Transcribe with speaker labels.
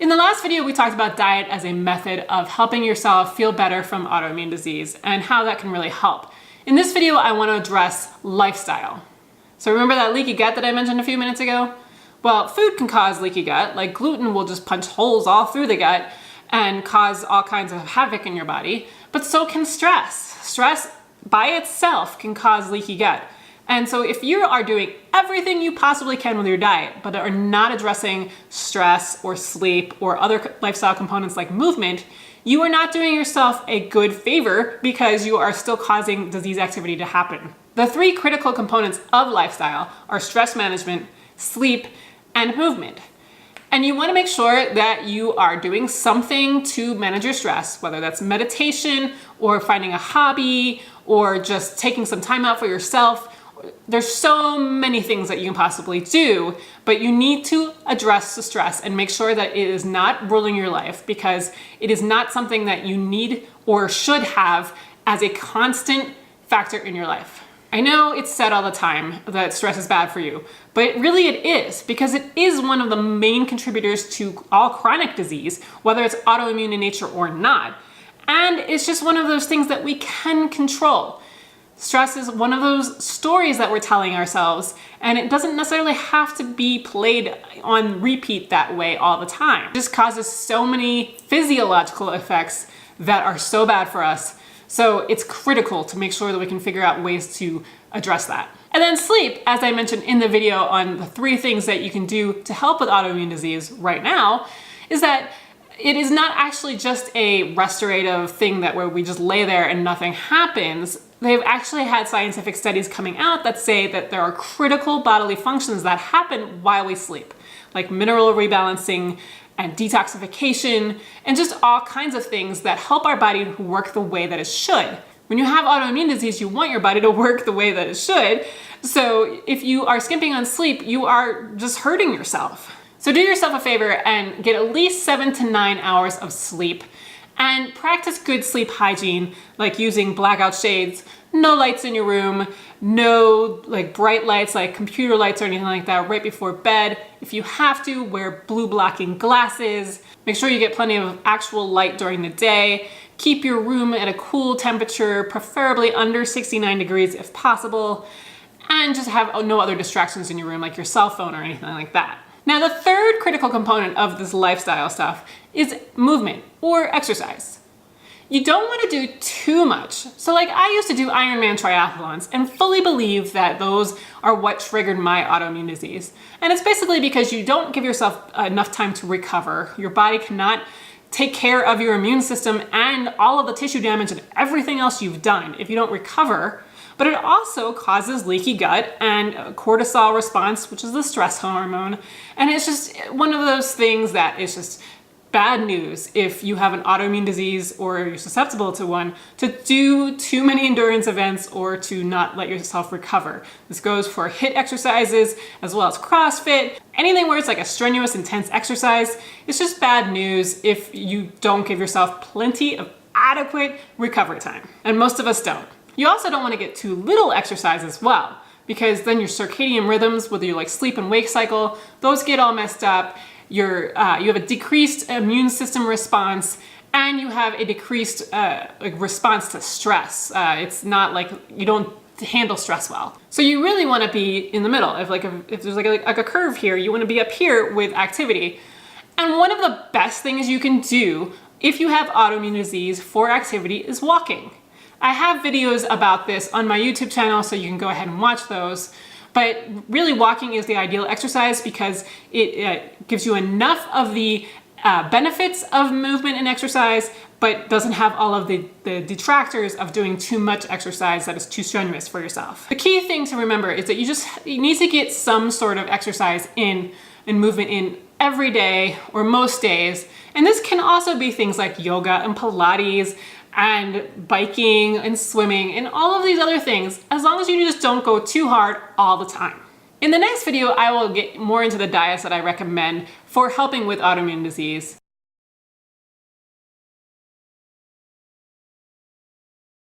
Speaker 1: In the last video, we talked about diet as a method of helping yourself feel better from autoimmune disease and how that can really help. In this video, I want to address lifestyle. So remember that leaky gut that I mentioned a few minutes ago? Well, food can cause leaky gut, like gluten will just punch holes all through the gut and cause all kinds of havoc in your body, but so can stress. Stress by itself can cause leaky gut. And so if you are doing everything you possibly can with your diet, but are not addressing stress or sleep or other lifestyle components like movement, you are not doing yourself a good favor because you are still causing disease activity to happen. The three critical components of lifestyle are stress management, sleep, and movement. And you want to make sure that you are doing something to manage your stress, whether that's meditation or finding a hobby or just taking some time out for yourself. There's so many things that you can possibly do, but you need to address the stress and make sure that it is not ruling your life, because it is not something that you need or should have as a constant factor in your life. I know it's said all the time that stress is bad for you, but really it is, because it is one of the main contributors to all chronic disease, whether it's autoimmune in nature or not. And it's just one of those things that we can control. Stress is one of those stories that we're telling ourselves, and it doesn't necessarily have to be played on repeat that way all the time. It just causes so many physiological effects that are so bad for us. So it's critical to make sure that we can figure out ways to address that. And then sleep, as I mentioned in the video on the 3 things that you can do to help with autoimmune disease right now, is that it is not actually just a restorative thing that where we just lay there and nothing happens. They've actually had scientific studies coming out that say that there are critical bodily functions that happen while we sleep, like mineral rebalancing and detoxification, and just all kinds of things that help our body work the way that it should. When you have autoimmune disease, you want your body to work the way that it should. So if you are skimping on sleep, you are just hurting yourself. So do yourself a favor and get at least 7 to 9 hours of sleep, and practice good sleep hygiene, like using blackout shades, no lights in your room, no bright lights like computer lights or anything like that right before bed. If you have to, wear blue blocking glasses. Make sure you get plenty of actual light during the day. Keep your room at a cool temperature, preferably under 69 degrees if possible, and just have no other distractions in your room like your cell phone or anything like that. Now, the third critical component of this lifestyle stuff is movement or exercise. You don't want to do too much. So I used to do Ironman triathlons and fully believe that those are what triggered my autoimmune disease. And it's basically because you don't give yourself enough time to recover. Your body cannot take care of your immune system and all of the tissue damage and everything else you've done if you don't recover. But it also causes leaky gut and a cortisol response, which is the stress hormone. And it's just one of those things that is just bad news if you have an autoimmune disease or you're susceptible to one, to do too many endurance events or to not let yourself recover. This goes for HIIT exercises as well as CrossFit. Anything where it's like a strenuous, intense exercise, it's just bad news if you don't give yourself plenty of adequate recovery time. And most of us don't. You also don't want to get too little exercise as well, because then your circadian rhythms, whether you sleep and wake cycle, those get all messed up. You have a decreased immune system response, and you have a decreased response to stress. It's not like you don't handle stress well. So you really want to be in the middle. If there's like a curve here, you want to be up here with activity. And one of the best things you can do if you have autoimmune disease for activity is walking. I have videos about this on my YouTube channel, so you can go ahead and watch those. But really, walking is the ideal exercise because it gives you enough of the benefits of movement and exercise, but doesn't have all of the detractors of doing too much exercise that is too strenuous for yourself. The key thing to remember is that you need to get some sort of exercise in and movement in every day or most days. And this can also be things like yoga and Pilates and biking and swimming and all of these other things, as long as you just don't go too hard all the time. In the next video, I will get more into the diets that I recommend for helping with autoimmune disease.